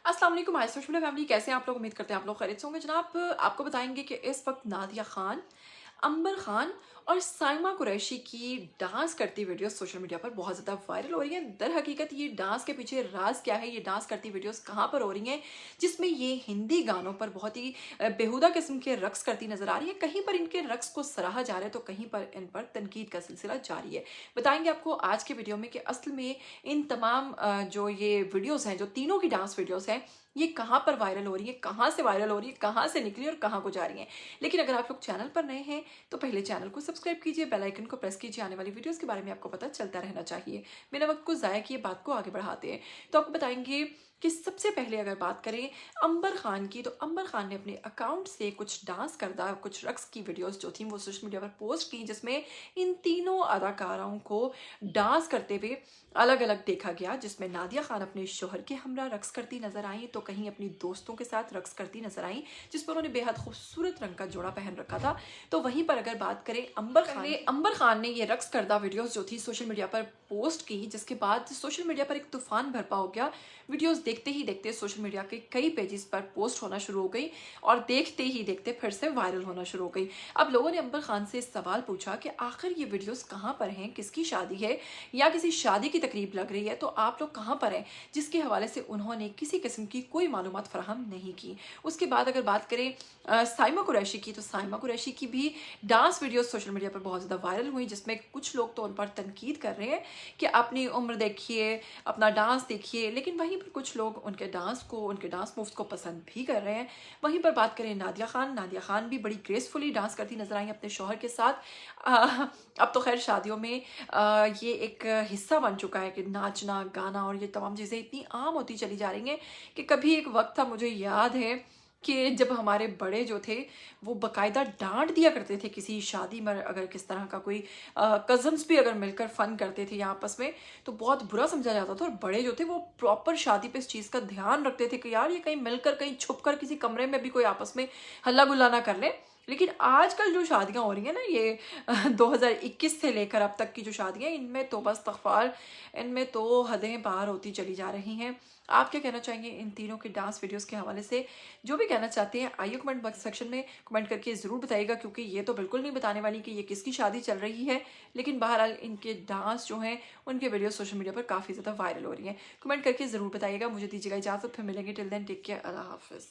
अस्सलाम वालेकुम my social family, कैसे हैं आप लोग। उम्मीद करते हैं आप लोग खैरियत से होंगे। जनाब, आपको बताएंगे कि इस वक्त नादिया खान, अंबर खान और साइमा कुरैशी की डांस करती वीडियोस सोशल मीडिया पर बहुत ज़्यादा वायरल हो रही है। दर हकीकत ये डांस के पीछे राज क्या है, ये डांस करती वीडियोस कहाँ पर हो रही हैं, जिसमें ये हिंदी गानों पर बहुत ही बेहुदा किस्म के रक्स करती नजर आ रही है। कहीं पर इनके रक्स को सराहा जा रहा है तो कहीं पर इन पर तनकीद का सिलसिला जारी है। बताएंगे आपको आज के वीडियो में कि असल में इन तमाम जो ये वीडियोस हैं, जो तीनों की डांस वीडियोस हैं, ये कहाँ पर वायरल हो रही है, कहाँ से वायरल हो रही है, कहाँ से निकली और कहाँ को जा रही है। लेकिन अगर आप लोग चैनल पर नए हैं तो पहले चैनल को सब्सक्राइब कीजिए, बेल आइकन को प्रेस कीजिए, आने वाली वीडियोस के बारे में आपको पता चलता रहना चाहिए। बिना वक्त को जाया किए बात को आगे बढ़ाते हैं। तो आपको बताएंगे कि सबसे पहले अगर बात करें अंबर खान की, तो अंबर खान ने अपने अकाउंट से कुछ डांस करदा, कुछ रक्स की वीडियोस जो थी वो सोशल मीडिया पर पोस्ट की, जिसमें इन तीनों अदाकाराओं को डांस करते हुए अलग अलग देखा गया। जिसमें नादिया खान अपने शोहर के हमरा रक्स करती नजर आई, तो कहीं अपनी दोस्तों के साथ रक्स करती नजर आई, जिस पर उन्होंने बेहद खूबसूरत रंग का जोड़ा पहन रखा था। तो वहीं पर अगर बात करें अंबर खान ने ये रक्स करदा वीडियोस जो थी सोशल मीडिया पर पोस्ट की, जिसके बाद सोशल मीडिया पर एक तूफान बरपा हो गया। वीडियोस देखते ही देखते सोशल मीडिया के कई पेजेस पर पोस्ट होना शुरू हो गई और देखते ही देखते फिर से वायरल होना शुरू हो गई। अब लोगों ने अंबर खान से सवाल पूछा कि आखिर ये वीडियोस कहाँ पर हैं, किसकी शादी है या किसी शादी की तकरीब लग रही है, तो आप लोग कहाँ पर हैं, जिसके हवाले से उन्होंने किसी किस्म की कोई मालूमात फराहम नहीं की। उसके बाद अगर बात करें साइमा कुरैशी की, तो साइमा कुरैशी की भी डांस वीडियोस सोशल मीडिया पर बहुत ज़्यादा वायरल हुई, जिसमें कुछ लोग तो उन पर तनकीद कर रहे हैं कि अपनी उम्र देखिए, अपना डांस देखिए, लेकिन वहीं पर कुछ लोग उनके डांस को, उनके डांस मूव्स को पसंद भी कर रहे हैं। वहीं पर बात करें नादिया खान भी बड़ी ग्रेसफुली डांस करती नजर आई अपने शौहर के साथ। अब तो खैर शादियों में ये एक हिस्सा बन चुका है कि नाचना, गाना और ये तमाम चीज़ें इतनी आम होती चली जा रही हैं कि कभी एक वक्त था, मुझे याद है कि जब हमारे बड़े जो थे वो बकायदा डांट दिया करते थे किसी शादी में, अगर किस तरह का कोई कजन्स भी अगर मिलकर फन करते थे या आपस में, तो बहुत बुरा समझा जाता था। और बड़े जो थे वो प्रॉपर शादी पे इस चीज़ का ध्यान रखते थे कि यार ये कहीं मिलकर, कहीं छुप कर किसी कमरे में भी कोई आपस में हल्ला गुल्ला ना कर ले। लेकिन आजकल जो शादियां हो रही हैं ना, ये 2021 से लेकर अब तक की जो शादियां, इनमें तो बस तकफार, इनमें तो हदें पार होती चली जा रही हैं। आप क्या कहना चाहेंगे इन तीनों के डांस वीडियोस के हवाले से? जो भी कहना चाहते हैं आइए कमेंट बॉक्स सेक्शन में कमेंट करके ज़रूर बताइएगा, क्योंकि ये तो बिल्कुल नहीं बताने वाली कि ये किसकी शादी चल रही है। लेकिन बहरहाल इनके डांस जो हैं, उनके वीडियो सोशल मीडिया पर काफ़ी ज़्यादा वायरल हो रही हैं। कमेंट करके ज़रूर बताइएगा। मुझे दीजिएगा इजाज़त, फिर मिलेंगे। टिल देन टेक केयर, अल्लाह हाफिज़।